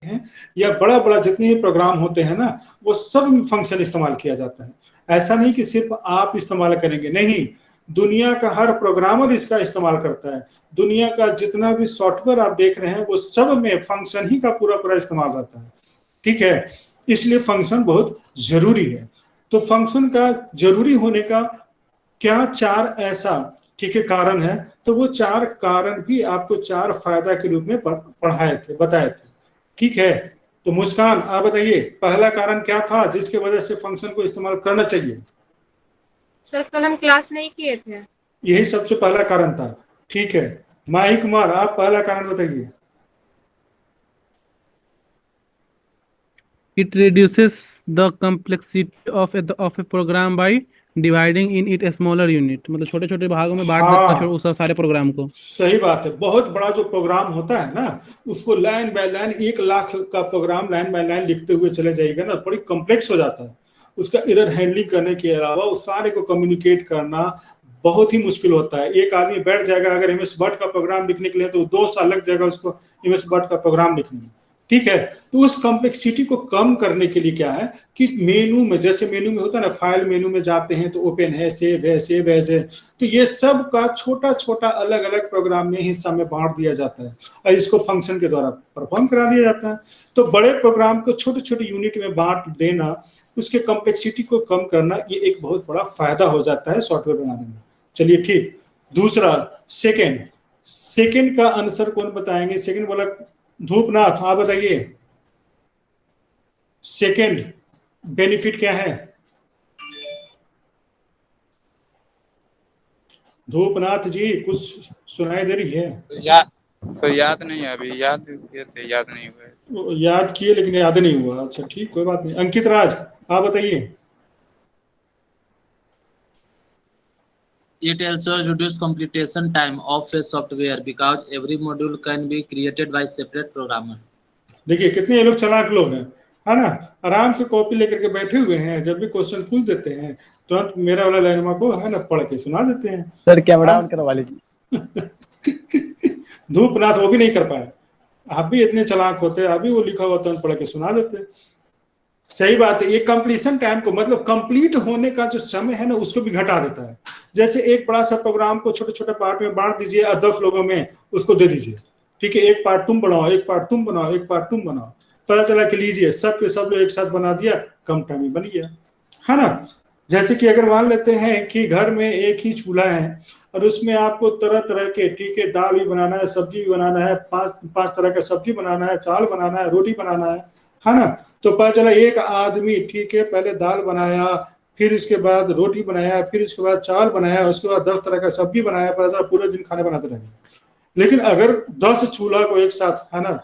हैं या बड़ा बड़ा जितने भी प्रोग्राम होते हैं ना, वो सब में फंक्शन इस्तेमाल किया जाता है। ऐसा नहीं कि सिर्फ आप इस्तेमाल करेंगे, नहीं, दुनिया का हर प्रोग्रामर इसका इस्तेमाल करता है। दुनिया का जितना भी सॉफ्टवेयर आप देख रहे हैं वो सब में फंक्शन ही का पूरा पूरा इस्तेमाल रहता है। ठीक है, इसलिए फंक्शन बहुत जरूरी है। तो फंक्शन का जरूरी होने का क्या चार ऐसा, ठीक है, कारण है। तो वो चार कारण भी आपको चार फायदा के रूप में पढ़ाए थे, बताए थे। ठीक है, तो मुस्कान आप बताइए पहला कारण क्या था जिसकी वजह से फंक्शन को इस्तेमाल करना चाहिए? सर कल हम क्लास नहीं किए थे। यही सबसे पहला कारण था। ठीक है, माही कुमार आप पहला कारण बताइए। It reduces the complexity of a program by dividing in it a smaller unit. मतलब छोटे छोटे भागों में बांट देता है उस सारे प्रोग्राम को। सही बात है। बहुत बड़ा जो प्रोग्राम होता है ना, उसको लाइन बाय लाइन 1 लाख का प्रोग्राम लाइन बाय लाइन लिखते हुए चले जाएगा ना, बड़ी कॉम्प्लेक्स हो जाता है। उसका एरर हैंडलिंग करने के अलावा उस सारे को कम्युनिकेट करना बहुत ही मुश्किल होता है। एक आदमी बैठ जाएगा अगर एमएस वर्ड का प्रोग्राम लिखने के लिए तो 2 साल लग जाएगा उसको एमएस वर्ड का प्रोग्राम लिखने में। ठीक है, तो उस कॉम्प्लेक्सिटी को कम करने के लिए क्या है कि मेनू में, जैसे मेनू में होता है ना, फाइल मेनू में जाते हैं तो ओपन है, सेव है, सेव एज है, तो ये सब का छोटा छोटा अलग अलग प्रोग्राम में हिस्सा में बांट दिया जाता है और इसको फंक्शन के द्वारा परफॉर्म करा दिया जाता है। तो बड़े प्रोग्राम को छोटे छोटे यूनिट में बांट देना, उसके कॉम्प्लेक्सिटी को कम करना, ये एक बहुत बड़ा फायदा हो जाता है सॉफ्टवेयर बनाने में। चलिए ठीक, दूसरा सेकेंड का आंसर कौन बताएंगे? सेकेंड बोला धूपनाथ, आप बताइए सेकेंड बेनिफिट क्या है? धूपनाथ जी कुछ सुनाई दे रही है? याद नहीं है अभी, याद किए थे, याद नहीं हुआ। याद किए लेकिन याद नहीं हुआ। अच्छा ठीक, कोई बात नहीं। अंकित राज आप बताइए। It also reduces completion time of a software because every module can be created by separate programmer. देखिए कितने ये लोग चालाक लोग हैं, है ना, आराम से कॉपी लेकर के बैठे हुए हैं। जब भी क्वेश्चन पूछ देते हैं तुरंत मेरा वाला लाइन को है ना पढ़ के सुना देते हैं। सर कैमरा ऑन करवा लीजिए। धूपनाथ वो भी नहीं कर पाए। आप भी इतने चालाक होते, आप भी वो लिखा हुआ तुरंत पढ़ के सुना देते। सही बात है। ये कंप्लीशन टाइम को, मतलब कंप्लीट होने का जो समय है ना, उसको भी घटा देता है। जैसे एक बड़ा सा प्रोग्राम को छोटे छोटे पार्ट में बांट दीजिए और 10 लोगों में उसको दे दीजिए। ठीक है, एक पार्ट तुम बनाओ, एक पार्ट तुम बनाओ, एक पार्ट तुम बनाओ। पता चला कि लीजिए सब के सब लोग एक साथ बना दिया, कम टाइम में बन गया, है ना। जैसे कि अगर मान लेते हैं कि घर में एक ही चूल्हा है और उसमें आपको तरह तरह के, ठीक है, दाल भी बनाना है, सब्जी भी बनाना है, पांच तरह का सब्जी बनाना है, चावल बनाना है, रोटी बनाना है ना। तो पता चला एक आदमी, ठीक है, पहले दाल बनाया, फिर उसके बाद रोटी बनाया, फिर उसके बाद चावल बनाया, उसके बाद 10 तरह का सब्जी बनाया, पता चला पूरे दिन खाने बनाते रहे। लेकिन अगर 10 चूल्हा को एक साथ, है ना,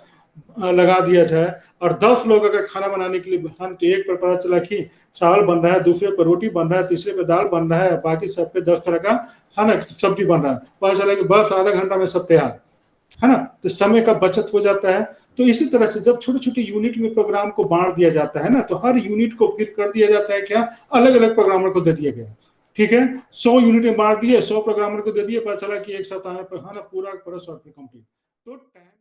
लगा दिया जाए और 10 लोग अगर खाना बनाने के लिए तो एक पर पता चला कि चावल बन रहा है, दूसरे पर रोटी बन रहा है, तीसरे पे दाल बन रहा है, बाकी सब पे 10 तरह का, है ना, सब्जी बन रहा है। पता चला कि बस आधा घंटा में सब तैयार, है ना। तो समय का बचत हो जाता है। तो इसी तरह से जब छोटे छोटे यूनिट में प्रोग्राम को बांट दिया जाता है ना, तो हर यूनिट को फिर कर दिया जाता है क्या, अलग अलग प्रोग्रामर को दे दिया गया। ठीक है, 100 यूनिट में बांट दिए, 100 प्रोग्रामर को दे दिए, पता चला कि एक साथ आने पर, है ना, पूरा सॉफ्टवेयर कंप्लीट। तो